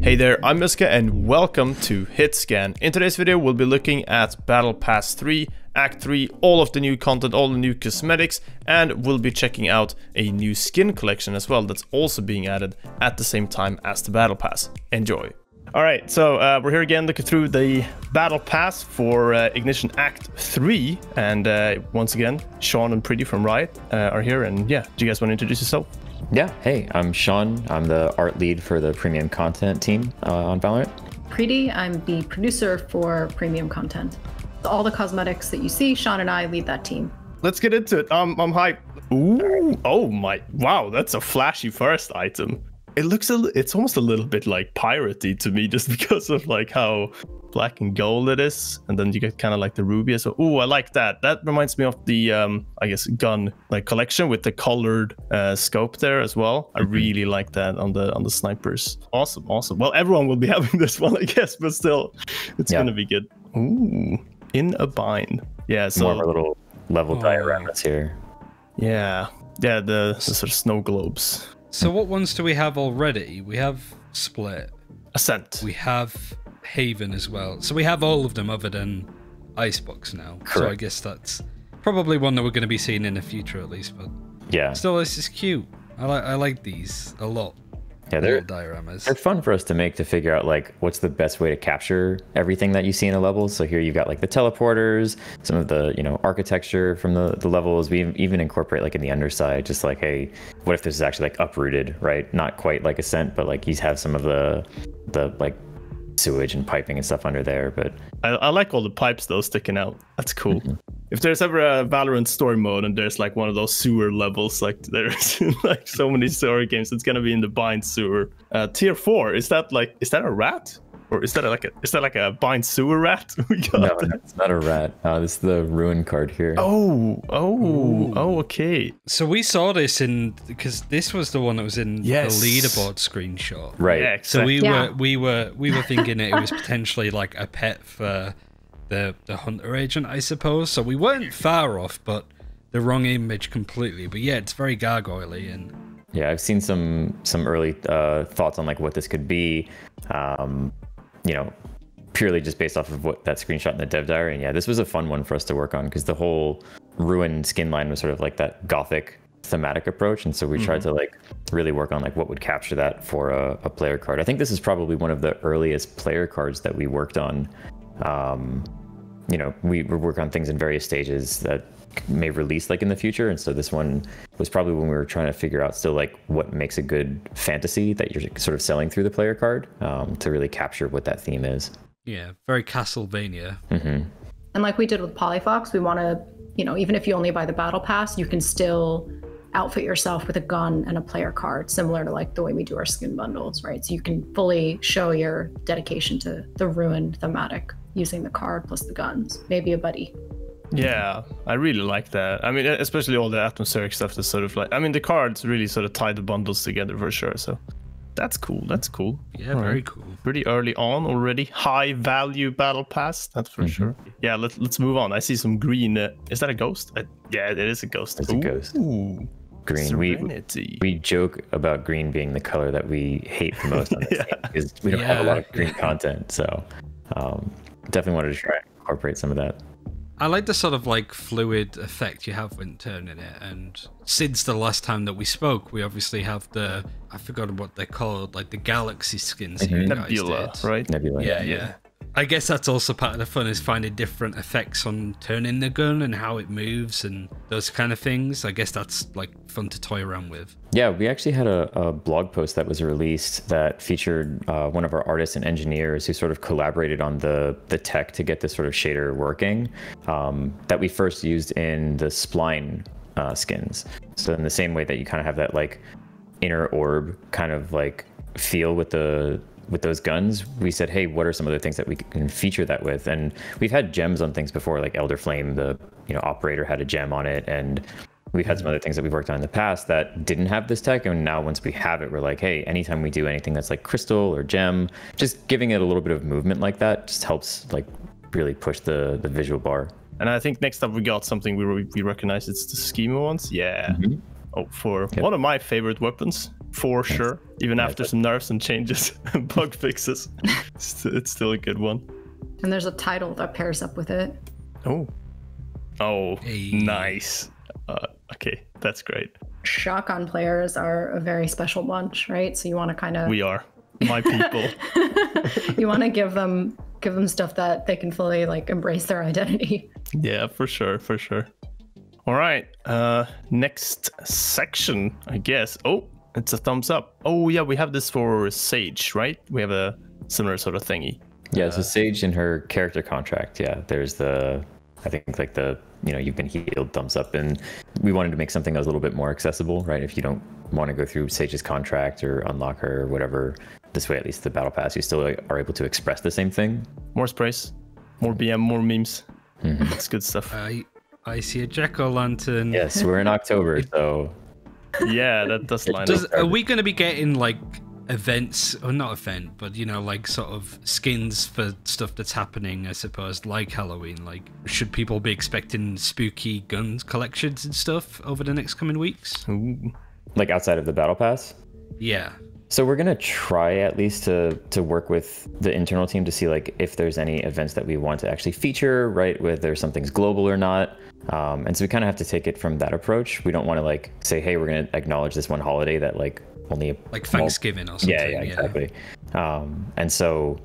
Hey there, I'm Muska and welcome to HitScan. In today's video we'll be looking at Battle Pass 3, Act 3, all of the new content, all the new cosmetics, and we'll be checking out a new skin collection as well that's also being added at the same time as the Battle Pass. Enjoy! Alright, so we're here again looking through the Battle Pass for Ignition Act 3, and once again, Sean and Preeti from Riot are here, and yeah, do you guys want to introduce yourself? Yeah, hey, I'm Sean. I'm the art lead for the premium content team on Valorant. Preeti, I'm the producer for premium content. All the cosmetics that you see, Sean and I lead that team. Let's get into it. I'm hyped. Ooh, oh my, wow, that's a flashy first item. It looks it's almost a little bit like piratey to me, just because of like how black and gold it is, and then you get kind of like the ruby. So ooh, I like that. That reminds me of the I guess gun like collection with the colored scope there as well. I really like that on the snipers. Awesome. Well, everyone will be having this one, I guess, but still, it's gonna be good. Ooh, in a bind. Yeah, so more of our little level dioramas here. Yeah, the sort of snow globes. So what ones do we have already? We have Split. Ascent. We have Haven as well. So we have all of them other than Icebox now. Correct. So I guess that's probably one that we're going to be seeing in the future at least. But yeah, still, this is cute. I like these a lot. Yeah, they're dioramas. They're fun for us to make, to figure out like what's the best way to capture everything that you see in the levels. So here you've got like the teleporters, some of the architecture from the levels. We even incorporate like in the underside, just like, hey, what if this is actually like uprooted, right? Not quite like Ascent, but like you have some of the like sewage and piping and stuff under there. But I like all the pipes though sticking out. That's cool. If there's ever a Valorant story mode and there's like one of those sewer levels, like there's in like so many story games, it's gonna be in the bind sewer. Tier 4, is that a rat? Or is that like a bind sewer rat? No, it's not a rat. This is the ruin card here. Oh, okay. So we saw this because this was the one that was in the leaderboard screenshot. Right. Yeah, exactly. So we were thinking it was potentially like a pet for the hunter agent, I suppose. So we weren't far off, but the wrong image completely. But yeah, it's very gargoyle-y and yeah, I've seen some early thoughts on like what this could be. Purely just based off of what that screenshot in the dev diary. And yeah, this was a fun one for us to work on because the whole ruin skin line was sort of like that gothic thematic approach. And so we tried to like really work on like what would capture that for a player card. I think this is probably one of the earliest player cards that we worked on. We work on things in various stages that may release like in the future, and so this one was probably when we were trying to figure out still like what makes a good fantasy that you're sort of selling through the player card to really capture what that theme is. Yeah, very Castlevania. And like we did with Polyfox, we want to, even if you only buy the battle pass, you can still outfit yourself with a gun and a player card, similar to like the way we do our skin bundles, right? So you can fully show your dedication to the ruin thematic using the card plus the guns, maybe a buddy. Yeah, I really like that. I mean, especially all the atmospheric stuff that's sort of like, I mean, the cards really sort of tie the bundles together for sure. So that's cool. Yeah, very cool. Pretty early on already. High value battle pass, that's for sure. Yeah, let's move on. I see some green. Is that a ghost? Yeah, it is a ghost. It's a ghost. Ooh. Green. Serenity. We joke about green being the color that we hate the most on this game because we don't have a lot of green content. So definitely wanted to try and incorporate some of that. I like the sort of like fluid effect you have when turning it, and since the last time that we spoke, we obviously have I forgot what they're called, like the galaxy skins. Nebula, right? Nebula. Yeah. I guess that's also part of the fun, is finding different effects on turning the gun and how it moves and those kind of things. I guess that's like fun to toy around with. Yeah, we actually had a blog post that was released that featured one of our artists and engineers who sort of collaborated on the tech to get this sort of shader working that we first used in the spline skins. So in the same way that you kind of have that like inner orb kind of like feel with those guns, we said, hey, what are some other things that we can feature that with? And we've had gems on things before, like Elder Flame, the operator had a gem on it, and we've had some other things that we've worked on in the past that didn't have this tech, and now once we have it, we're like, hey, anytime we do anything that's like crystal or gem, just giving it a little bit of movement like that just helps like really push the visual bar. And I think next up we got something we recognize. It's the schema ones. Yeah. Oh, for one of my favorite weapons, for sure. Even after some nerfs and changes and bug fixes, it's still a good one. And there's a title that pairs up with it. Oh, hey. Nice. Okay, that's great. Shotgun players are a very special bunch, right? So you want to kind of... We are. My people. You want to give them stuff that they can fully like embrace their identity. Yeah, for sure. All right, next section, I guess. Oh, it's a thumbs up. Oh yeah, we have this for Sage, right? We have a similar sort of thingy. Yeah, so Sage in her character contract, yeah, there's the, I think like the, you've been healed thumbs up, and we wanted to make something that was a little bit more accessible, right? If you don't want to go through Sage's contract or unlock her or whatever, this way at least the battle pass, you still are able to express the same thing. More sprays, more BM, more memes. That's good stuff. I see a jack-o'-lantern. Yes, we're in October, so yeah, that does line up. Are we going to be getting like events, or not event, but like sort of skins for stuff that's happening, I suppose, like Halloween? Like, should people be expecting spooky guns collections and stuff over the next coming weeks? Ooh. Like outside of the battle pass? Yeah. So we're gonna try at least to work with the internal team to see like if there's any events that we want to actually feature, right? Whether something's global or not. And so we kind of have to take it from that approach. We don't want to like say, hey, we're gonna acknowledge this one holiday that like only like Thanksgiving or something. Yeah, exactly. And so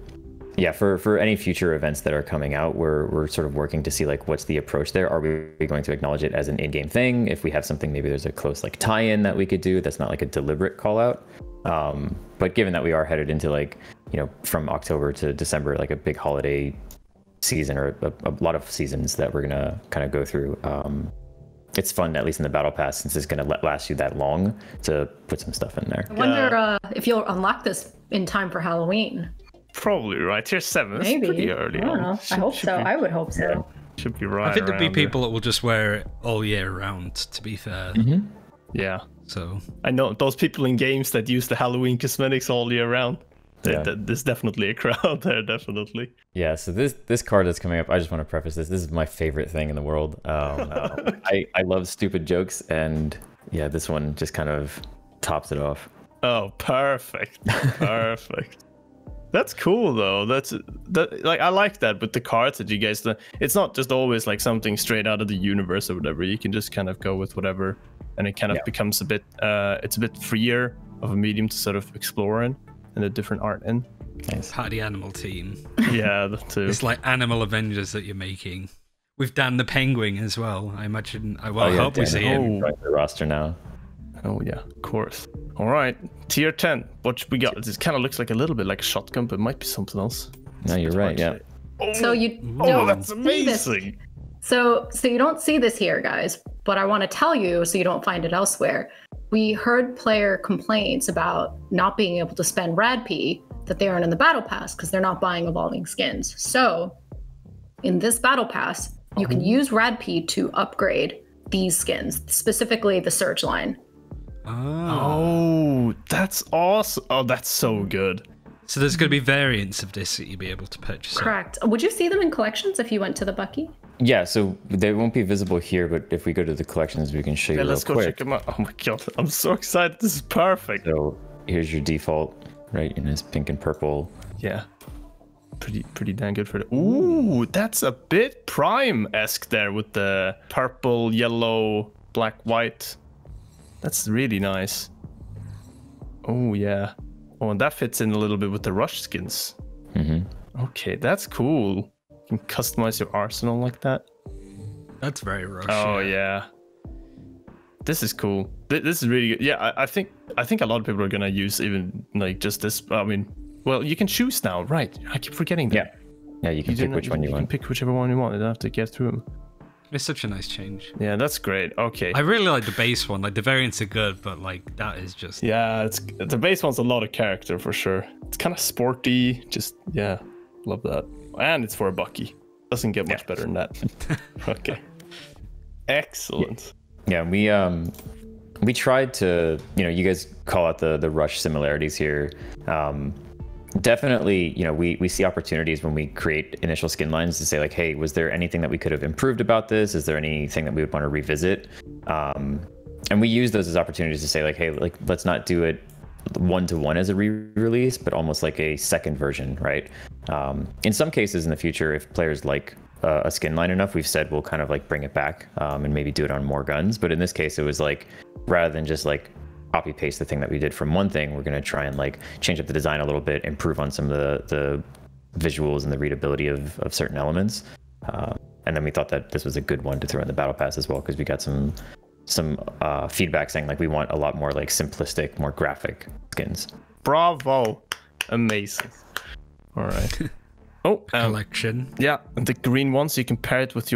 yeah, for any future events that are coming out, we're sort of working to see like what's the approach there. Are we going to acknowledge it as an in-game thing? If we have something, maybe there's a close like tie-in that we could do that's not like a deliberate call out. But given that we are headed into like, from October to December, like a big holiday season, or a lot of seasons that we're gonna kind of go through, it's fun, at least in the battle pass, since it's gonna last you that long, to put some stuff in there. I wonder if you'll unlock this in time for Halloween. Probably, right? Tier 7 is pretty early. I don't know. I hope so. I would hope so. Yeah. Should be right. I think there'll be people that will just wear it all year round, to be fair. Yeah. So I know those people in games that use the Halloween cosmetics all year round. There's definitely a crowd there, definitely. Yeah, so this card that's coming up, I just want to preface this. This is my favorite thing in the world. I love stupid jokes, and yeah, this one just kind of tops it off. Oh, perfect. Perfect. That's cool though. Like I like that with the cards that you guys. It's not just always like something straight out of the universe or whatever. You can just kind of go with whatever, and it kind of becomes a bit. It's a bit freer of a medium to sort of explore in, and a different art in. Nice. Party animal team. Yeah, that too. It's like Animal Avengers that you're making. With Dan the Penguin as well. I imagine. I hope we see him. Right, the roster now. Oh yeah, of course. All right, tier 10. What we got? This kind of looks like a little bit like a shotgun, but it might be something else. No, you're right. Yeah. So you don't that's amazing. So you don't see this here, guys. But I want to tell you, so you don't find it elsewhere. We heard player complaints about not being able to spend RADP that they earn in the battle pass because they're not buying evolving skins. So in this battle pass, you can use RADP to upgrade these skins, specifically the Surge line. Oh, that's awesome. Oh, that's so good. So there's going to be variants of this that you'll be able to purchase. Correct. Would you see them in collections if you went to the Bucky? Yeah, so they won't be visible here, but if we go to the collections, we can show you real let's go quick. check them out. Oh my god, I'm so excited. This is perfect. So here's your default, right, in this pink and purple. Yeah. Pretty damn good for the... Ooh, that's a bit Prime-esque there with the purple, yellow, black, white. That's really nice. Oh, yeah. Oh, and that fits in a little bit with the Rush skins. Okay, that's cool. You can customize your arsenal like that. That's very Rush. Oh, yeah. This is cool. This is really good. Yeah, I think a lot of people are going to use even like just this. I mean, well, you can choose now, right? I keep forgetting that. Yeah, you can pick which one you want. You can pick whichever one you want. You don't have to get through them. It's such a nice change. Yeah, that's great. Okay. I really like the base one. Like the variants are good, but like that is just... Yeah, the base one's a lot of character for sure. It's kind of sporty. Just, yeah, love that. And it's for a Bucky. Doesn't get much better than that. Okay. Excellent. Yeah, we tried to, you guys call out the Rush similarities here. Definitely, we see opportunities when we create initial skin lines to say like, hey, was there anything that we could have improved about this? Is there anything that we would want to revisit? And we use those as opportunities to say like, hey, like let's not do it one-to-one as a re-release, but almost like a second version, right? In some cases in the future, if players like a skin line enough, we've said we'll kind of like bring it back and maybe do it on more guns. But in this case, it was like, rather than just like copy paste the thing that we did from one thing, we're going to try and like change up the design a little bit, improve on some of the visuals and the readability of certain elements. And then we thought that this was a good one to throw in the battle pass as well, because we got some feedback saying like we want a lot more like simplistic, more graphic skins. Bravo, amazing. All right. Oh, collection. Yeah, and the green ones, you can pair it with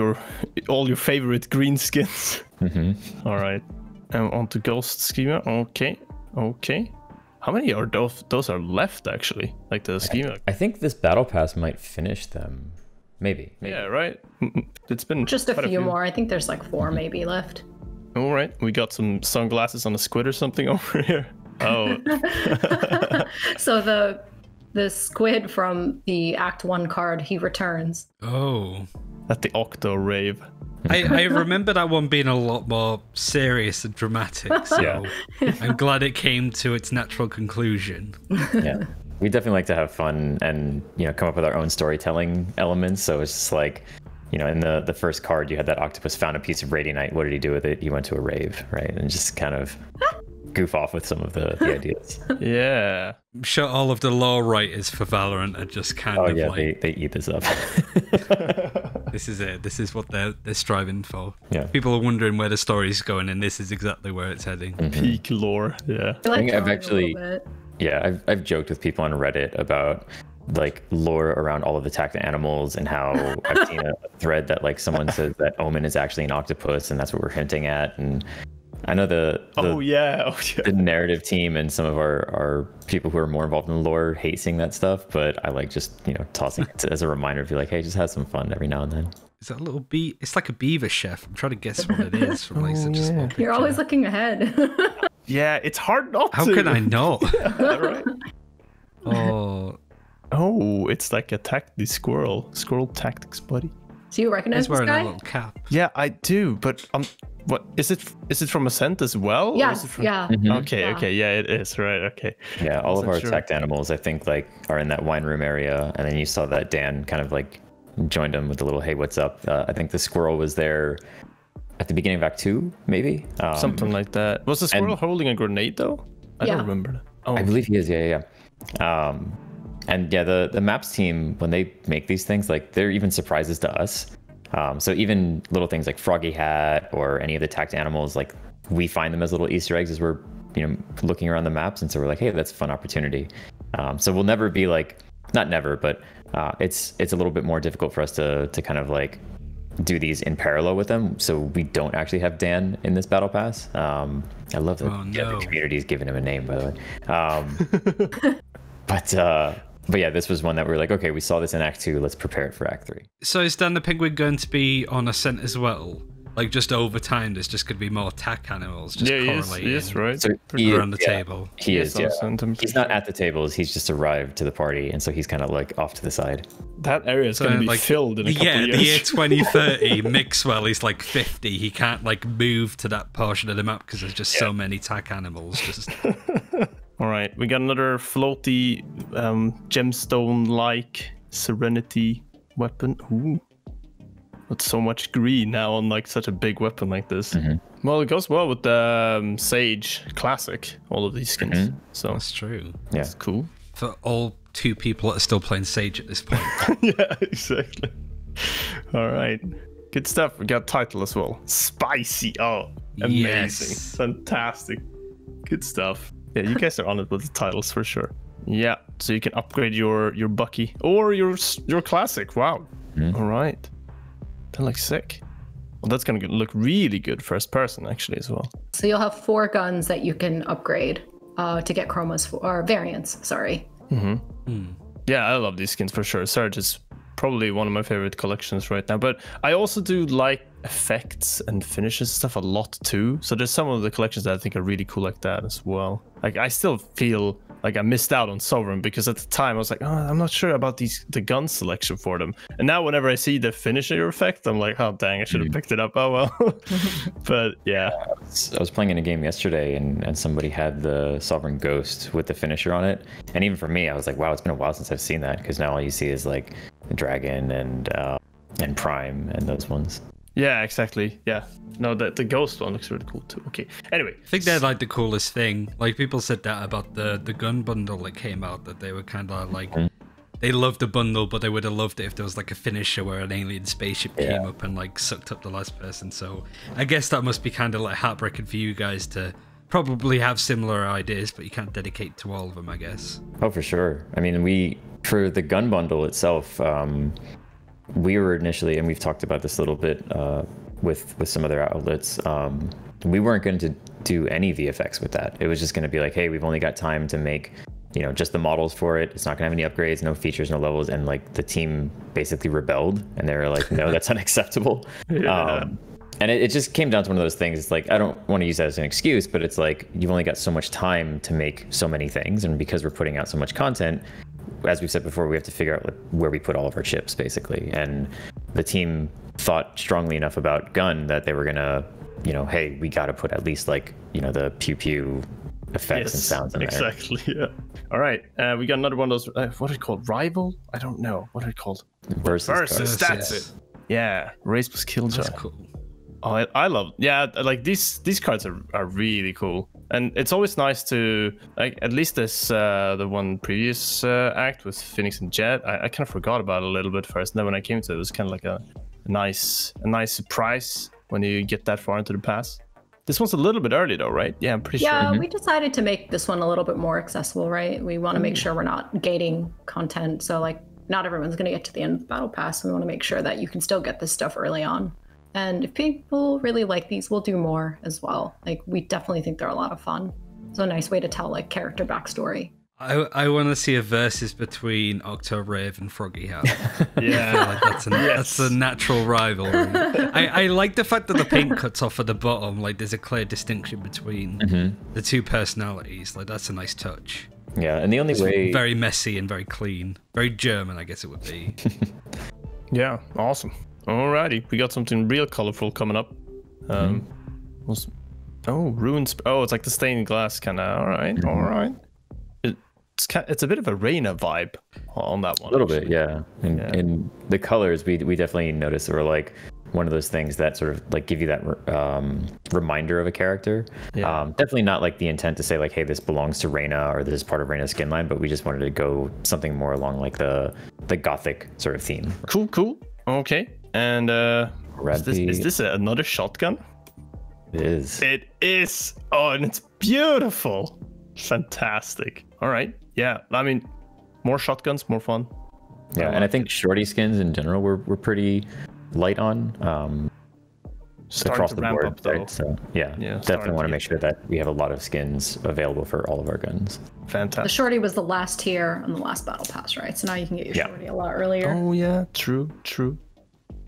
all your favorite green skins. All right. And on to Ghost Schema. Okay. How many are those are left actually? Like the schema. I think this battle pass might finish them. Maybe. Yeah, right. It's been just a few more. I think there's like 4 maybe left. All right, we got some sunglasses on a squid or something over here. Oh. So the squid from the Act 1 card, he returns. Oh. At the Octo Rave. I remember that one being a lot more serious and dramatic, so I'm glad it came to its natural conclusion. Yeah. We definitely like to have fun and, come up with our own storytelling elements. So it's just like, in the first card, you had that octopus found a piece of radianite. What did he do with it? He went to a rave, right? And just kind of goof off with some of the ideas. Yeah. I'm sure all of the lore writers for Valorant are just kind of like... they eat this up. This is it. This is what they're striving for. Yeah. People are wondering where the story's going, and this is exactly where it's heading. Peak lore, yeah. I think I've actually... Yeah, I've joked with people on Reddit about like lore around all of the tacked animals and how I've seen a thread that like someone says that Omen is actually an octopus and that's what we're hinting at. And I know the narrative team and some of our people who are more involved in the lore hate seeing that stuff, but I like just tossing it as a reminder to be like, hey, just have some fun every now and then. Is that a little bee? It's like a beaver chef. I'm trying to guess what it is from like such a small picture. You're always looking ahead. Yeah, it's hard not How to. can I not? Yeah, right. Oh, it's like a squirrel tactics buddy. Do you recognize he's this wearing guy? a little cap. Yeah, I do, but what is it? Is it from Ascent as well? Yeah, or is it from... yeah. Okay, yeah, it is, right, okay. Yeah, all of our attacked animals, I think, like, are in that wine room area, and then you saw that Dan kind of, like, joined him with the little, hey, what's up? I think the squirrel was there at the beginning of Act 2, maybe? Something like that. Was the squirrel holding a grenade, though? I don't remember. Oh, I believe he is, yeah. And yeah, the maps team, when they make these things, like, they're even surprises to us. So even little things like Froggy Hat or any of the tacked animals, like, we find them as little Easter eggs as we're, looking around the maps. And so we're like, hey, that's a fun opportunity. So we'll never be like, not never, but it's a little bit more difficult for us to kind of like do these in parallel with them. So we don't actually have Dan in this battle pass. I love that the community's giving him a name, by the way. But yeah, this was one that we were like, okay, we saw this in Act 2, let's prepare it for Act 3. So is Dan the Penguin going to be on Ascent as well? Like, just over time, there's just going to be more tack animals just correlating he is, right? So around the table. He is, yeah. He's not sure. at the tables, he's just arrived to the party, and so he's kind of like off to the side. That area is going to be filled in a couple of years. The year 2030, Mixwell is like 50. He can't like move to that portion of the map because there's just so many tack animals. Just... All right, we got another floaty gemstone-like Serenity Weapon. Ooh, with so much green now on like such a big weapon like this. Well, it goes well with the Sage Classic. All of these skins, so that's true. Yeah, it's cool for all 2 people that are still playing Sage at this point. Yeah, exactly. All right, good stuff. We got title as well. Spicy. Oh, amazing, fantastic, good stuff. Yeah, you guys are on it with the titles for sure. Yeah, so you can upgrade your Bucky or your classic. Wow. All right, that looks sick. Well, that's gonna look really good first person actually as well. So you'll have 4 guns that you can upgrade to get chromas or variants. Sorry. Yeah, I love these skins for sure. Surge is probably one of my favorite collections right now, but I also do like effects and finishes stuff a lot too. So there's some of the collections that I think are really cool like that as well. Like I still feel like I missed out on Sovereign because at the time I was like, oh, I'm not sure about the gun selection for them. And now whenever I see the finisher effect, I'm like, oh dang, I should have picked it up. Oh well. But yeah, I was playing in a game yesterday, and somebody had the Sovereign Ghost with the finisher on it, and even for me, I was like, wow, it's been a while since I've seen that, because now all you see is like the Dragon and Prime and those ones. Yeah, exactly. Yeah. No, the Ghost one looks really cool too. Okay. Anyway. I think they're like the coolest thing. Like people said that about the gun bundle that came out, that they were kind of like, they loved the bundle, but they would have loved it if there was like a finisher where an alien spaceship came up and like sucked up the last person. So I guess that must be kind of like heartbreaking for you guys to probably have similar ideas, but you can't dedicate to all of them, I guess. Oh, for sure. I mean, for the gun bundle itself, we were initially, and we've talked about this a little bit with some other outlets, we weren't going to do any VFX with that. It was just going to be like, hey, we've only got time to make, you know, just the models for it. It's not going to have any upgrades, no features, no levels. And like the team basically rebelled, and they were like, no, that's unacceptable. And it just came down to one of those things. It's like, I don't want to use that as an excuse, but it's like, you've only got so much time to make so many things. And because we're putting out so much content, as we've said before, we have to figure out like where we put all of our chips, basically. And the team thought strongly enough about gun that they were gonna, you know, hey, we got to put at least like, you know, the pew pew effects and sounds in there. Exactly. Yeah. All right. We got another one of those. What are it called? Rival? I don't know. What are it called? Versus. That's it. Yeah. Race plus Killjoy. That's cool. Oh, I love. Yeah, like these cards are really cool, and it's always nice to like, at least this the one previous act with Phoenix and Jet. I kind of forgot about it a little bit first, and then when I came to it, it was kind of like a nice surprise when you get that far into the pass. This one's a little bit early though, right? Yeah, I'm pretty sure. Yeah, we decided to make this one a little bit more accessible, right? We want to make sure we're not gating content, so like not everyone's going to get to the end of the battle pass. We want to make sure that you can still get this stuff early on. And if people really like these, we'll do more as well. Like, we definitely think they're a lot of fun. It's a nice way to tell, like, character backstory. I want to see a versus between Octorave and Froggy Hat. Yeah. I feel like that's a natural rivalry. I like the fact that the paint cuts off at the bottom. Like, there's a clear distinction between the two personalities. Like, that's a nice touch. Yeah, and the only way... Very messy and very clean. Very German, I guess it would be. Yeah, awesome. Alrighty, we got something real colorful coming up. Ruins. Oh, it's like the stained glass kind of. All right. It's a bit of a Reyna vibe on that one. A little bit, yeah. And the colors, we definitely noticed that were like one of those things that sort of like give you that reminder of a character. Yeah. Definitely not like the intent to say like, hey, this belongs to Reyna or this is part of Reyna's skin line, but we just wanted to go something more along like the gothic sort of theme. Cool. Okay. And is this another shotgun? It is. It is. Oh, and it's beautiful. Fantastic. All right. Yeah. I mean, more shotguns, more fun. Yeah, and I think shorty skins in general we're pretty light on across the board. Up, right? So yeah, definitely want to make sure that we have a lot of skins available for all of our guns. Fantastic. The shorty was the last tier on the last battle pass, right? So now you can get your shorty a lot earlier. Oh yeah, true.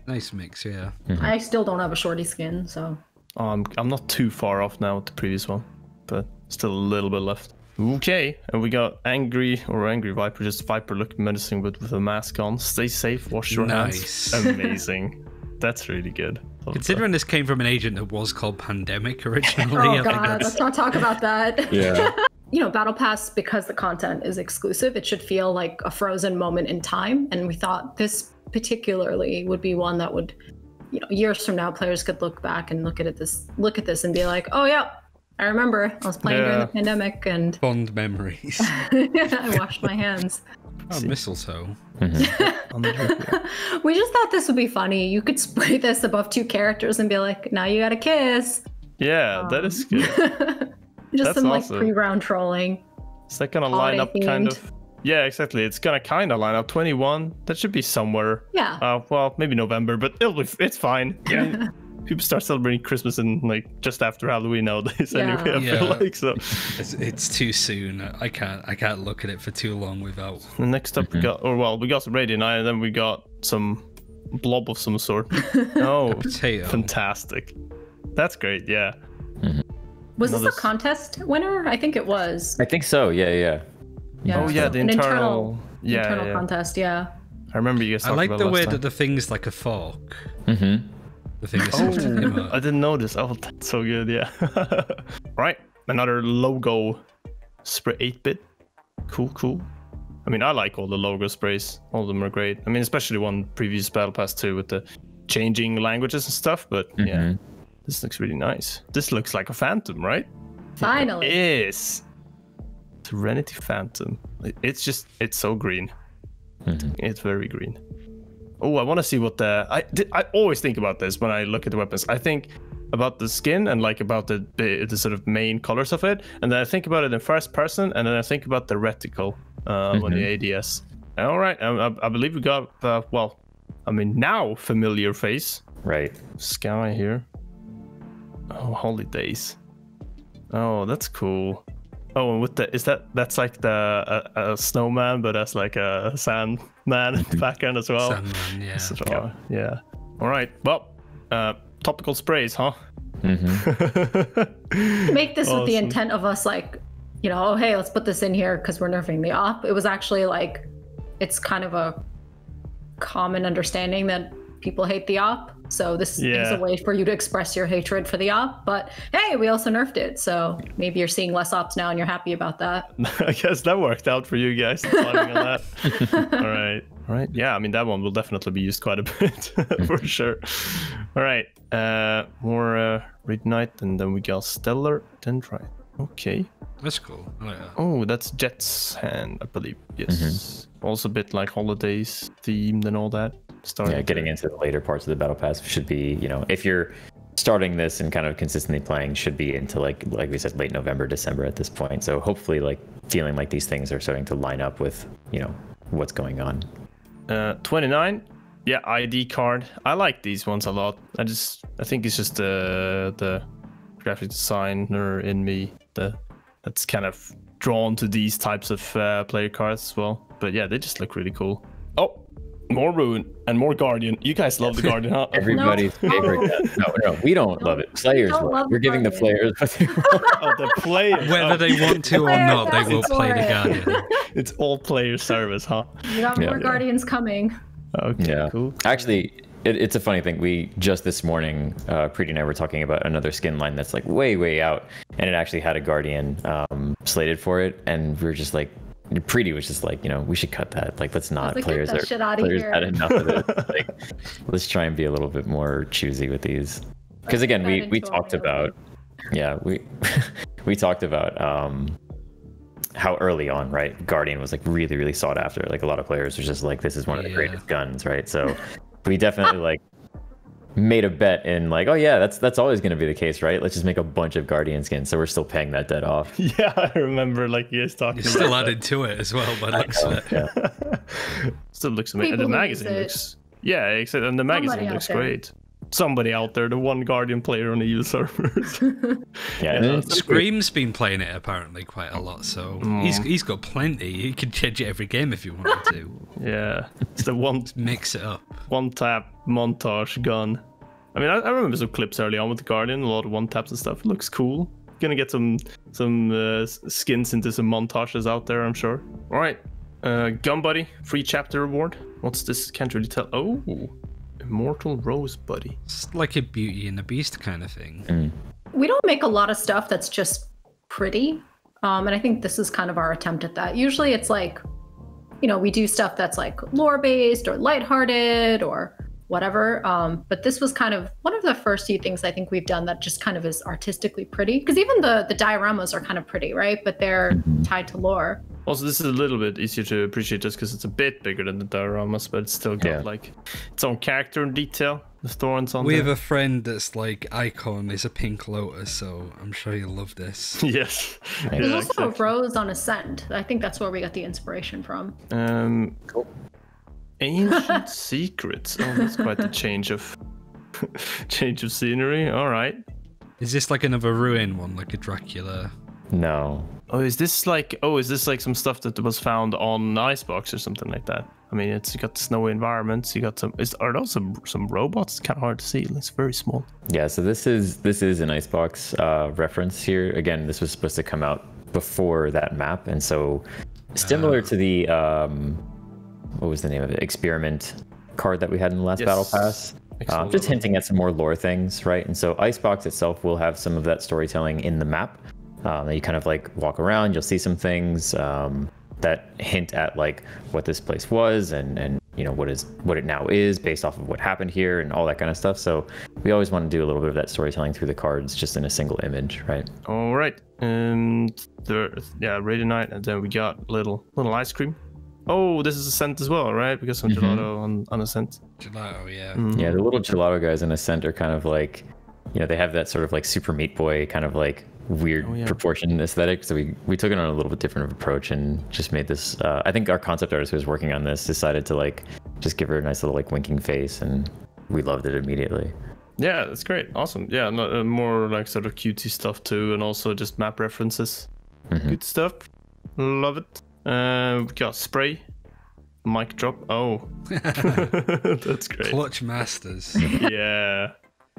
Nice mix, yeah. I still don't have a shorty skin, so. I'm not too far off now with the previous one, but still a little bit left. Okay, and we got Angry Viper, just Viper looking menacing with a mask on. Stay safe, wash your hands. Amazing. That's really good. Considering this came from an agent that was called Pandemic originally. Oh god, let's not talk about that. Yeah. You know, Battle Pass, because the content is exclusive, it should feel like a frozen moment in time. And we thought this particularly would be one that would, you know, years from now, players could look back and look at this and be like, oh yeah, I remember I was playing during the pandemic and fond memories. I washed my hands. Oh, mistletoe. We just thought this would be funny. You could spray this above two characters and be like, now you got a kiss. Yeah, that is good. Just some awesome. Like pre-round trolling. Is that gonna line up kind of? Yeah, exactly. It's gonna kind of line up 21. That should be somewhere. Yeah. Well, maybe November, but it's fine. Yeah. People start celebrating Christmas in like just after Halloween nowadays. Anyway, I feel like so. It's too soon. I can't look at it for too long without. And next up we got some Radiant Eye, and then we got some blob of some sort. Oh, potato. Fantastic. That's great. Yeah. Was this a contest winner? I think it was. I think so. Yeah. Yeah. Oh yeah, the An internal internal contest. Yeah. I remember you guys I talking like about the last way time. that the thing is like a fork. Mm-hmm. The thing is I didn't notice. Oh, that's so good. Yeah. Right, another logo spray 8-bit. Cool. I mean, I like all the logo sprays. All of them are great. I mean, especially one previous Battle Pass 2 with the changing languages and stuff. But yeah, this looks really nice. This looks like a Phantom, right? Finally. It is. Serenity Phantom. It's so green. It's very green. Oh, I want to see what I always think about this when I look at the weapons. I think about the skin and like about the sort of main colors of it, and then I think about it in first person, and then I think about the reticle on the ADS. All right, I believe we got well, I mean now familiar face. Right. Sky here. Oh, holidays. Oh, that's cool. Oh, and with that's like a snowman, but that's like a sandman in the background as well. Sandman, yeah. So, yeah. All right. Well, topical sprays, huh? Make this with the intent of us, like, you know, oh hey, let's put this in here because we're nerfing the op. It was actually like, it's kind of a common understanding that people hate the op. So this is a way for you to express your hatred for the op. But hey, we also nerfed it. So maybe you're seeing less ops now and you're happy about that. I guess that worked out for you guys. On that. All right. Yeah, I mean, that one will definitely be used quite a bit for sure. All right. More Midnight, and then we got Stellar Dendrite. Okay. That's cool. I like that. Oh, that's Jet's hand, I believe. Yes. Also a bit like holidays themed and all that. Yeah, getting into the later parts of the battle pass should be, you know, if you're starting this and kind of consistently playing, should be into like we said, late November, December at this point. So hopefully, like, feeling like these things are starting to line up with, you know, what's going on. 29. Yeah, ID card. I like these ones a lot. I think it's just the graphic designer in me that's kind of drawn to these types of player cards as well. But yeah, they just look really cool. Oh, more Rune and more Guardian. You guys love the Guardian, huh? Everybody's favorite. No, we don't love it. Players love it. We're giving the players what they want. Oh, the players. Whether they want to or not, they will play the Guardian. It's all player service, huh? We got more Guardians coming. Okay, cool. Actually, it's a funny thing. We just this morning, Preeti and I were talking about another skin line that's like way out, and it actually had a Guardian slated for it, and we were just like, Preeti was just like, you know, we should cut that. Like, let's not. Like, players had enough of it. Like, let's try and be a little bit more choosy with these. Because again, we talked about, we talked about how early on, right, Guardian was like really sought after. Like, a lot of players were just like, this is one of the greatest guns, right? So we definitely like made a bet in like, oh yeah, that's always going to be the case, right? Let's just make a bunch of Guardian skins, so we're still paying that debt off. Yeah, I remember like you guys talking. You still added to it as well, by the looks of it. Yeah. Still looks amazing. And the magazine looks, and the magazine looks great. Somebody out there, the one Guardian player on the EU servers. Scream's been playing it apparently quite a lot, so he's got plenty. He could change it every game if you wanted to. Yeah, it's the one mix it up. One tap montage gun. I mean, I remember some clips early on with the Guardian, a lot of one taps and stuff. It looks cool. Gonna get some skins into some montages out there, I'm sure. All right, Gun Buddy, free chapter reward. What's this? Can't really tell. Oh. Immortal Rose Buddy. It's like a Beauty and the Beast kind of thing. We don't make a lot of stuff that's just pretty. And I think this is kind of our attempt at that. Usually it's like, you know, we do stuff that's like lore-based or lighthearted or whatever. But this was kind of one of the first few things I think we've done that just kind of is artistically pretty. Because even the dioramas are kind of pretty, right? But they're tied to lore. Also, this is a little bit easier to appreciate just because it's a bit bigger than the dioramas, but it's still got like its own character and detail. The thorns on We have a friend that's like icon is a pink lotus, so I'm sure you'll love this. Yes. There's also a rose on Ascend. I think that's where we got the inspiration from. Cool. Ancient Secrets. Oh, that's quite the change of scenery. All right. Is this like another ruin one, like a Dracula? No. Oh, is this like some stuff that was found on Icebox or something like that? I mean, you got snowy environments. You got some. Are those some robots? It's kind of hard to see. It's very small. Yeah. So this is an Icebox reference here. Again, this was supposed to come out before that map, and so Similar to the what was the name of it? Experiment card that we had in the last Battle Pass. Just hinting at some more lore things, right? And so Icebox itself will have some of that storytelling in the map. You kind of like walk around, you'll see some things that hint at like what this place was and you know what it now is based off of what happened here and all that kind of stuff. So we always want to do a little bit of that storytelling through the cards just in a single image, right? All right. Ready night, and then we got little ice cream. Oh, this is a scent as well, right? Because some gelato on a scent. Gelato, yeah. Yeah, the little gelato guys in a scent are kind of like, you know, they have that sort of like Super Meat Boy kind of like weird proportion aesthetic. So we took it on a little bit different of approach and just made this. I think our concept artist who was working on this decided to like just give her a nice little like winking face, and we loved it immediately. Yeah, that's great. Awesome. Yeah, more like sort of cutesy stuff too, and also just map references. Good stuff. Love it. We got spray. Mic drop. Oh, that's great. Clutch Masters.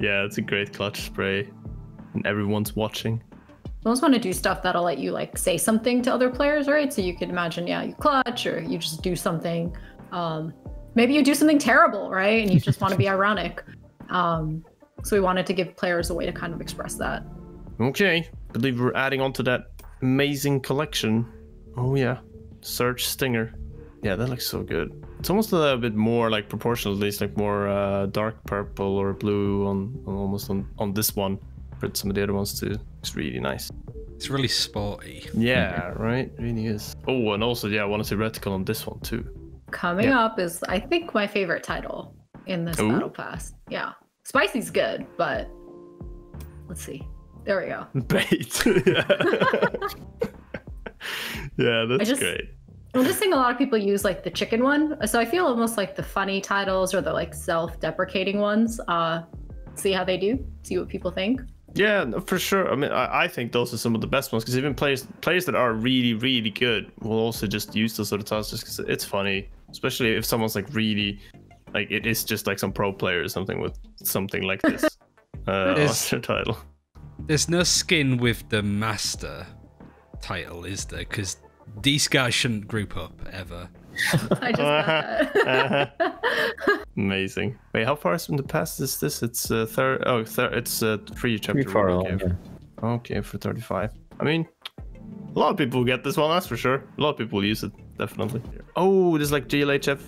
Yeah, it's a great clutch spray, and everyone's watching. I almost want to do stuff that'll let you like say something to other players, right? So you could imagine, you clutch, or you just do something. Maybe you do something terrible, right? And you just want to be ironic. So we wanted to give players a way to kind of express that. Okay, I believe we're adding on to that amazing collection. Oh yeah, Surge Stinger. Yeah, that looks so good. It's almost a little bit more like proportional, at least like more dark purple or blue on this one. But some of the other ones too. It's really nice. It's really sporty. Yeah, right. It really is. Oh, and also, I want to see reticle on this one too. Coming up is, I think, my favorite title in this Battle Pass. Yeah. Spicy's good, but let's see. There we go. Bait. Yeah, that's great. I'm just seeing a lot of people use like the chicken one. So I feel almost like the funny titles or the like self-deprecating ones. See how they do. See what people think. Yeah, for sure. I mean, I think those are some of the best ones, because even players that are really, really good will also just use those sort of titles just because it's funny. Especially if someone's like really, like it is just like some pro player or something with something like this on their title. There's no skin with the master title, is there? Because these guys shouldn't group up ever. I just got that. Amazing. Wait, how far from the past is this? It's third. Oh, it's 3 chapter. Pretty far along, Okay, for 35. I mean, a lot of people will get this one, that's for sure. A lot of people will use it, definitely. Oh, there's like GLHF,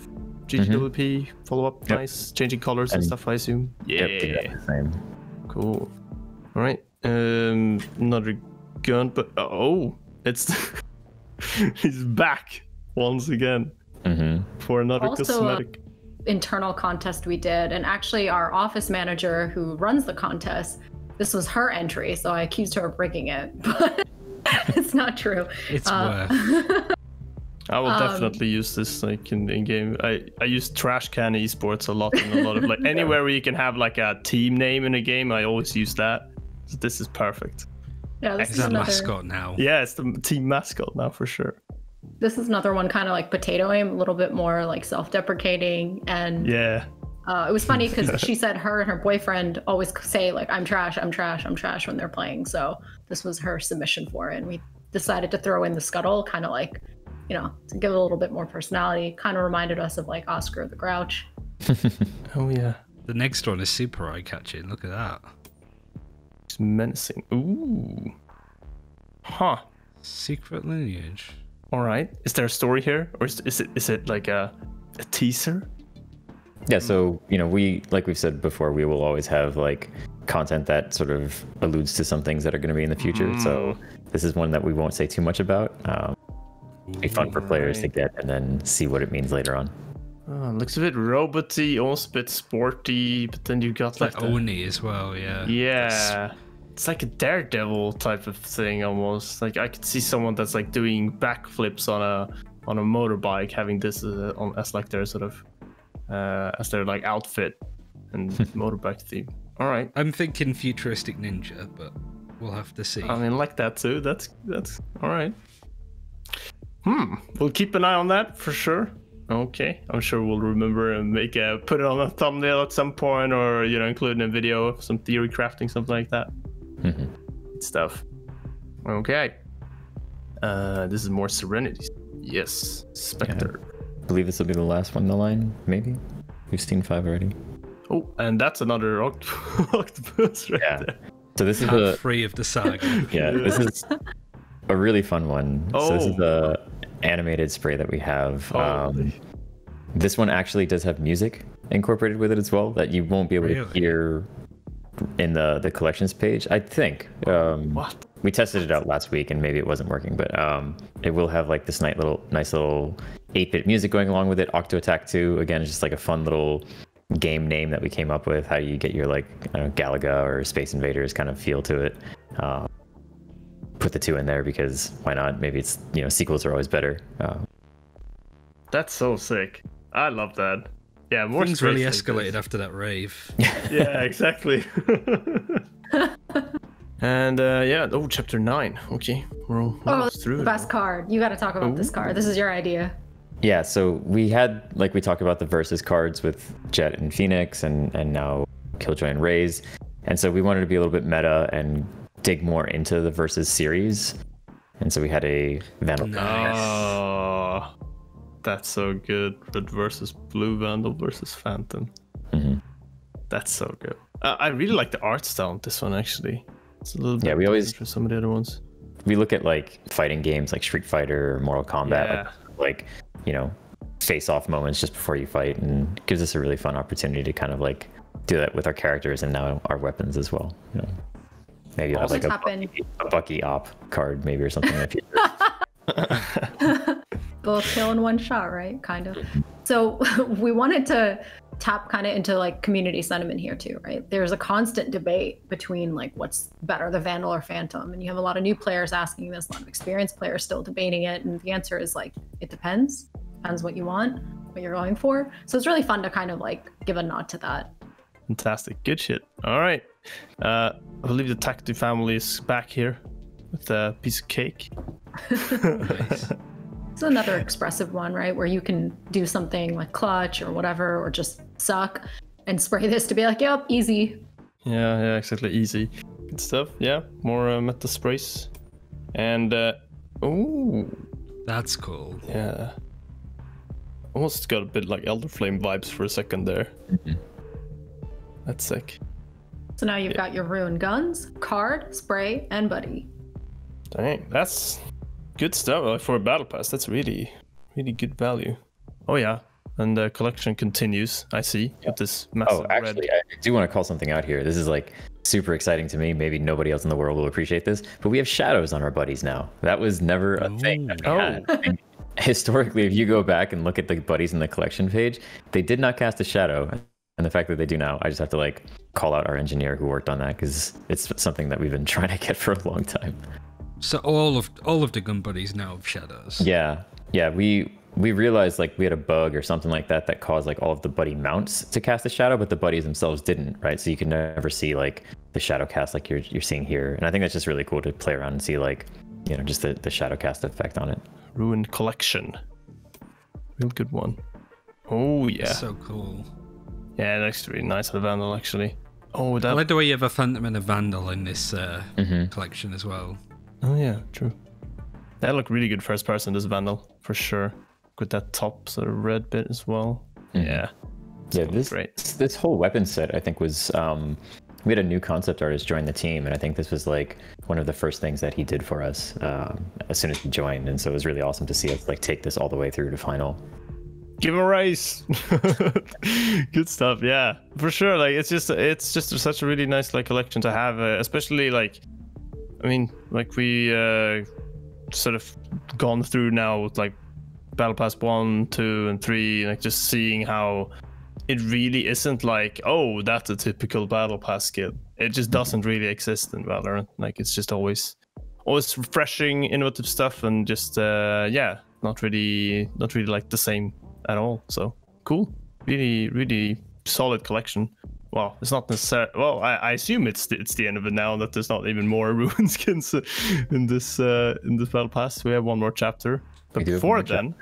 GGWP follow-up. Nice. Changing colors and stuff, I assume. Yeah. Yep, same. Cool. All right. Another gun, but it's he's back once again for another cosmetic. Internal contest we did, and actually our office manager who runs the contest, this was her entry, so I accused her of breaking it, but it's not true. It's worth. I will definitely use this like in game. I use Trash Can Esports a lot, and a lot of like anywhere where you can have like a team name in a game, I always use that. So this is perfect. Yeah, this is another mascot now. Yeah, it's the team mascot now for sure. This is another one kind of like Potato Aim, a little bit more like self-deprecating, and it was funny because she said her and her boyfriend always say like I'm trash when they're playing. So this was her submission for it, and we decided to throw in the scuttle, kind of like, you know, to give it a little bit more personality. Kind of reminded us of like Oscar the Grouch. Oh yeah. The next one is super eye-catching. Look at that. It's menacing. Ooh. Huh. Secret lineage. All right. Is there a story here, or is it like a teaser? Yeah. So like we've said before, we will always have like content that sort of alludes to some things that are going to be in the future. So this is one that we won't say too much about. Be fun for players to get and then see what it means later on. Looks a bit roboty, almost a bit sporty, but then you got like Oni as well. Yeah. It's like a Daredevil type of thing almost. Like I could see someone that's like doing backflips on a motorbike, having this as like their sort of as their like outfit and motorbike theme. All right. I'm thinking futuristic ninja, but we'll have to see. I mean, like that too. That's all right. We'll keep an eye on that for sure. Okay, I'm sure we'll remember and put it on a thumbnail at some point, or include in a video, some theory crafting, something like that. Stuff. Okay. This is more Serenity. Yes, Specter. I believe this will be the last one in the line, maybe. We've seen 5 already. Oh, and that's another octopus right there. So this is Part 3 of the saga. yeah, this is a really fun one. So this is the animated spray that we have. This one actually does have music incorporated with it as well that you won't be able to hear in the collections page, I think. What? We tested it out last week and maybe it wasn't working, but it will have like this nice little 8-bit music going along with it. Octo Attack 2, again, is just like a fun little game name that we came up with. How you get your like Galaga or Space Invaders kind of feel to it. Put the 2 in there because why not? Maybe it's, sequels are always better. That's so sick. I love that. Yeah, more things really escalated after that rave. Yeah, exactly. And chapter 9. Okay, we're almost through. The best card. You got to talk about this card. This is your idea. Yeah, so we had, like we talked about the versus cards with Jet and Phoenix and now Killjoy and Raze. And so we wanted to be a little bit meta and dig more into the versus series. And so we had a Vandal. Nice. Oh, that's so good. Red versus Blue, Vandal versus Phantom. Mm-hmm. That's so good. I really like the art style on this one, actually. It's a little bit we always different from some of the other ones. We look at like fighting games like Street Fighter or Mortal Kombat, like face-off moments just before you fight, and gives us a really fun opportunity to kind of like do that with our characters and now our weapons as well. Maybe you'll have like a Bucky op card maybe or something in the future. Both kill in one shot, right? Kind of. So we wanted to tap kind of into like community sentiment here too, right? There's a constant debate between like what's better, the Vandal or Phantom, and you have a lot of new players asking this, a lot of experienced players still debating it, and the answer is like it depends what you want, what you're going for. So it's really fun to kind of like give a nod to that. Fantastic, good shit. All right, I believe the Tacti family is back here with a piece of cake. Nice. It's another expressive one, right? Where you can do something like clutch or whatever, or just suck and spray this to be like, yep, easy. Yeah, exactly, easy. Good stuff. Yeah, more meta sprays. And, that's cool. Yeah. Almost got a bit like Elder Flame vibes for a second there. Mm-hmm. That's sick. So now you've got your ruined guns, card, spray, and buddy. Dang, that's good stuff for a battle pass. That's really, really good value. Oh yeah, and the collection continues. I see with this massive actually, I do want to call something out here. This is like super exciting to me. Maybe nobody else in the world will appreciate this, but we have shadows on our buddies now. That was never a thing that we had. I mean, historically, if you go back and look at the buddies in the collection page, they did not cast a shadow. And the fact that they do now, I just have to like call out our engineer who worked on that because it's something that we've been trying to get for a long time. So all of the gun buddies now have shadows. Yeah. We realized like we had a bug or something like that caused like all of the buddy mounts to cast a shadow, but the buddies themselves didn't, right? So you can never see like the shadow cast like you're seeing here. And I think that's just really cool to play around and see like, just the shadow cast effect on it. Ruined collection. Real good one. Oh yeah. That's so cool. Yeah, that's really nice for the Vandal actually. Oh, that. I like the way you have a Phantom and a Vandal in this collection as well. Oh yeah, true. That looked really good first person, this Vandal, for sure. With that top sort of red bit as well. Mm-hmm. Yeah. This whole weapon set I think was we had a new concept artist join the team, and I think this was like one of the first things that he did for us as soon as he joined, and so it was really awesome to see us like take this all the way through to final. Give him a raise. Good stuff. Yeah, for sure. Like it's just such a really nice like collection to have, especially like, I mean, like we sort of gone through now with like Battle Pass 1, 2, and 3, like just seeing how it really isn't like, oh, that's a typical Battle Pass skill. It just doesn't really exist in Valorant. Like it's just always refreshing, innovative stuff, and just not really like the same at all. So cool, really solid collection. Well, it's not necessarily. Well, I assume it's the end of it now that there's not even more ruin skins in this battle pass. We have one more chapter, but before then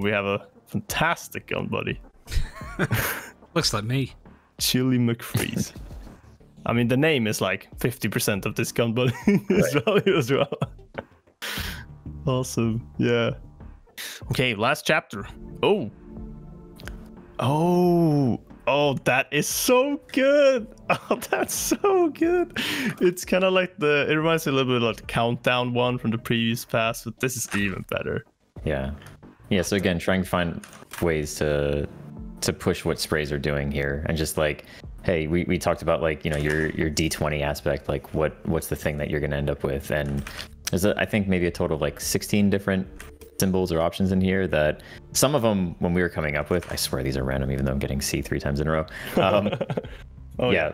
we have a fantastic gun buddy. Looks like me, Chili McFreeze. I mean, the name is like 50% of this gun buddy value as well. Awesome, yeah. Okay, last chapter. Oh, that is so good. Oh, that's so good. It's kind of like it reminds me a little bit of the countdown one from the previous pass, but this is even better. Yeah. So again, trying to find ways to push what sprays are doing here, and just like, hey, we talked about like, your D20 aspect, like what's the thing that you're gonna end up with, and there's I think maybe a total of like 16 different symbols or options in here that some of them when we were coming up with, I swear these are random even though I'm getting C 3 times in a row.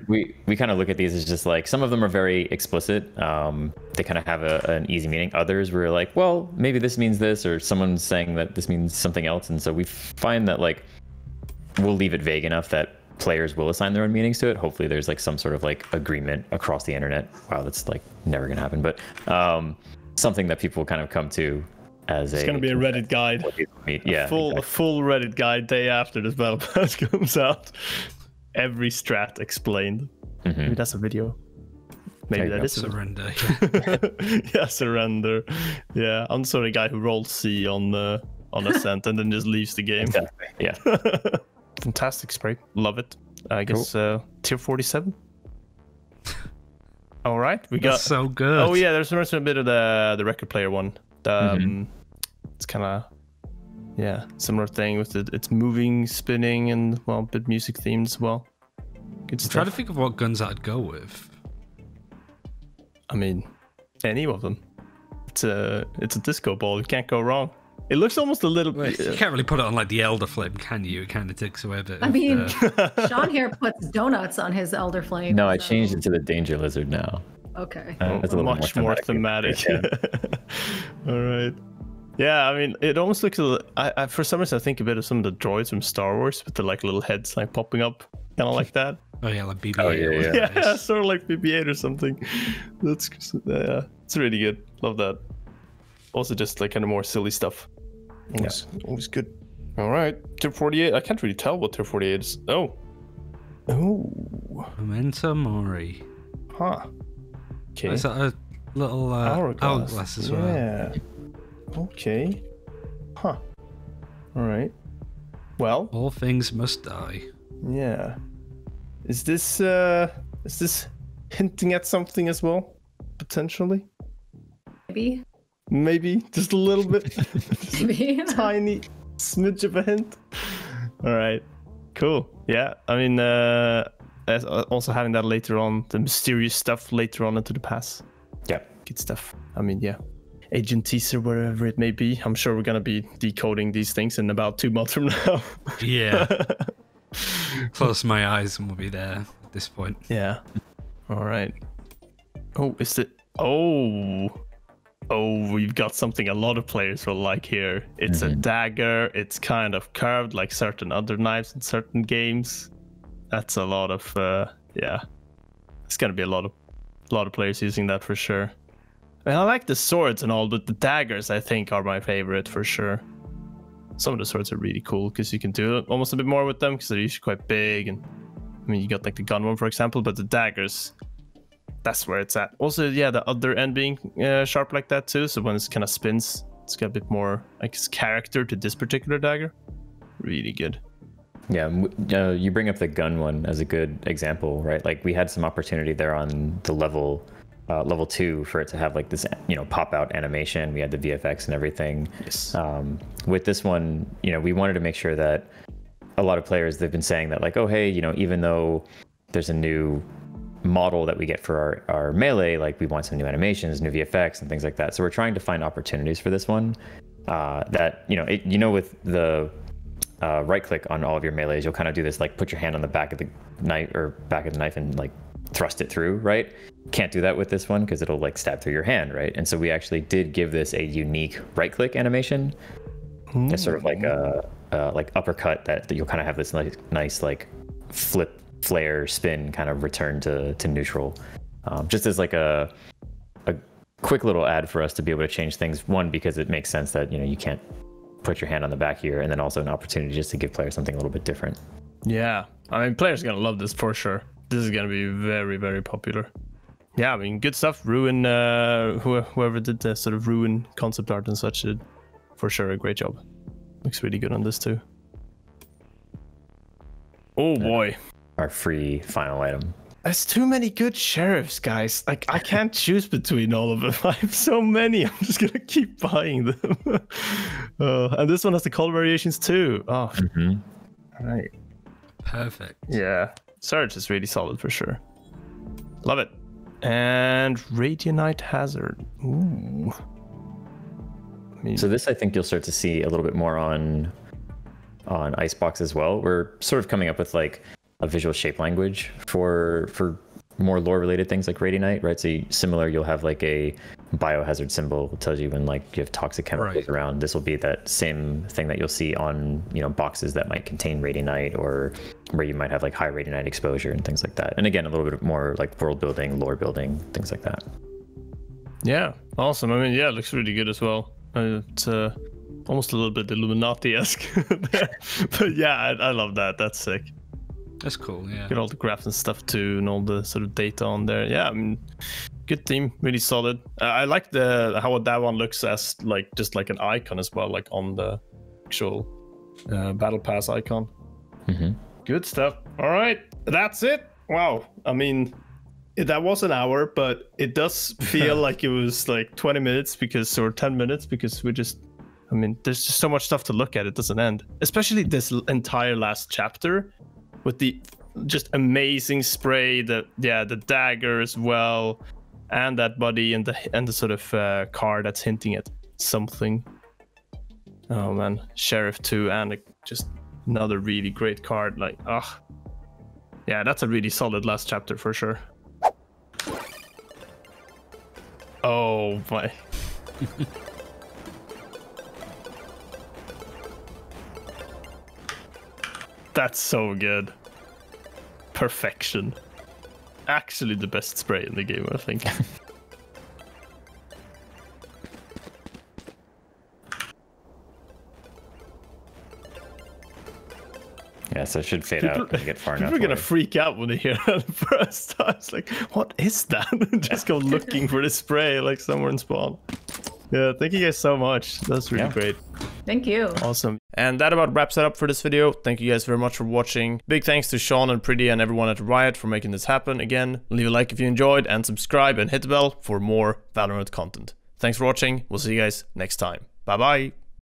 We kind of look at these as just like, some of them are very explicit. They kind of have an easy meaning. Others we're like, well, maybe this means this, or someone's saying that this means something else, and so we find that like we'll leave it vague enough that players will assign their own meanings to it. Hopefully there's like some sort of like agreement across the internet. Wow, that's like never gonna happen, but something that people kind of come to as it's gonna be a Reddit guide. Yeah, a full Reddit guide day after this battle pass comes out. Every strat explained. Maybe that's a video. Maybe that is surrender. Yeah, surrender. Yeah, I'm the sort of guy who rolls C on Ascent and then just leaves the game. Exactly. Yeah. Fantastic spray. Love it. I guess tier 47. All right, we got so good. Oh yeah, there's a bit of the record player one. It's kind of similar thing with it's moving, spinning, and well, a bit music themed as well. Good stuff. Try to think of what guns I'd go with. I mean, any of them. It's a disco ball. You can't go wrong. It looks almost a little bit. You can't really put it on like the Elder Flame, can you? It kind of takes away a bit. I mean, Sean here puts donuts on his Elder Flame. No, I changed it to the Danger Lizard now. Okay. It's a little much more thematic. All right. Yeah, I mean, it almost looks a little. I for some reason I think a bit of some of the droids from Star Wars with the like little heads like popping up, kind of like that. Oh yeah, like BB-8. Oh, yeah. Yeah, sort of like BB-8 or something. That's it's really good. Love that. Also, just like kind of more silly stuff. Always good. All right, tier 48. I can't really tell what tier 48 is. Oh. Memento Mori. Huh. Okay. Is that a little hourglass as well? Yeah. Okay. Huh. All right. Well. All things must die. Yeah. Is this hinting at something as well? Potentially? Maybe. Just a little bit. Maybe. Tiny smidge of a hint. All right. Cool. Yeah. I mean, also having that later on, the mysterious stuff later on into the pass. Yeah. Good stuff. I mean, yeah. Agent teaser, wherever it may be. I'm sure we're going to be decoding these things in about 2 months from now. Yeah. Close my eyes and we'll be there at this point. Yeah. All right. Oh, is it? Oh, we've got something a lot of players will like here. It's a dagger. It's kind of curved like certain other knives in certain games. That's a lot of yeah. It's gonna be a lot of players using that for sure. I mean, I like the swords and all, but the daggers I think are my favorite for sure. Some of the swords are really cool because you can do almost a bit more with them because they're usually quite big. And I mean, you got like the gun one for example, but the daggers, that's where it's at. Also, yeah, the other end being sharp like that too. So when it kind of spins, it's got a bit more like character to this particular dagger. Really good. Yeah, you bring up the gun one as a good example, right? Like we had some opportunity there on the level 2 for it to have like this, pop out animation. We had the VFX and everything. Yes. With this one, we wanted to make sure that a lot of players, they've been saying that like, oh, hey, even though there's a new model that we get for our melee, like we want some new animations, new VFX and things like that. So we're trying to find opportunities for this one that, with the right click on all of your melees, you'll kind of do this, like put your hand on the back of the knife and like thrust it through, right? Can't do that with this one because it'll like stab through your hand, right? And so we actually did give this a unique right click animation. It's sort of like a like uppercut that you'll kind of have this nice like flip, flare, spin kind of return to neutral, just as like a quick little ad for us to be able to change things. One, because it makes sense that you can't put your hand on the back here, and then also an opportunity just to give players something a little bit different. Yeah, I mean, players are gonna love this for sure. This is gonna be very, very popular. Yeah, I mean, good stuff. Ruin, whoever did the sort of Ruin concept art and such did for sure, a great job. Looks really good on this too. Oh boy. Our free final item. There's too many good sheriffs, guys. Like, I can't choose between all of them. I have so many. I'm just gonna keep buying them. And this one has the color variations too. Oh, all right. Perfect. Yeah, Surge is really solid for sure. Love it. And Radianite Hazard. Ooh. So this, I think you'll start to see a little bit more on Icebox as well. We're sort of coming up with like a visual shape language for more lore related things like Radianite, right? So similar, you'll have like a biohazard symbol that tells you when like you have toxic chemicals around. This will be that same thing that you'll see on, you know, boxes that might contain Radianite, or where you might have like high Radianite exposure and things like that. And again, a little bit more like world building, lore building, things like that. Yeah, awesome. I mean, yeah, it looks really good as well. It's almost a little bit Illuminati-esque. But yeah, I love that. That's sick. That's cool, yeah. Get all the graphs and stuff too, and all the sort of data on there. Yeah, I mean, good theme, really solid. I like how that one looks as like just like an icon as well, like on the actual battle pass icon. Good stuff. All right, that's it. Wow, I mean, that was an hour, but it does feel like it was like 20 minutes or 10 minutes because we just, I mean, there's just so much stuff to look at. It doesn't end, especially this entire last chapter. With the just amazing spray, the dagger as well, and that buddy and the sort of car that's hinting at something. Oh man, Sheriff 2 and just another really great card. Like, yeah, that's a really solid last chapter for sure. Oh my. That's so good. Perfection. Actually the best spray in the game, I think. Yeah, so it should fade out when you get far enough. People are gonna freak out when they hear that the first time. It's like, what is that? Just go looking for the spray like somewhere in Spawn. Yeah, thank you guys so much. That's really great. Thank you. Awesome. And that about wraps it up for this video. Thank you guys very much for watching. Big thanks to Sean and Preeti and everyone at Riot for making this happen. Again, leave a like if you enjoyed, and subscribe and hit the bell for more Valorant content. Thanks for watching. We'll see you guys next time. Bye bye.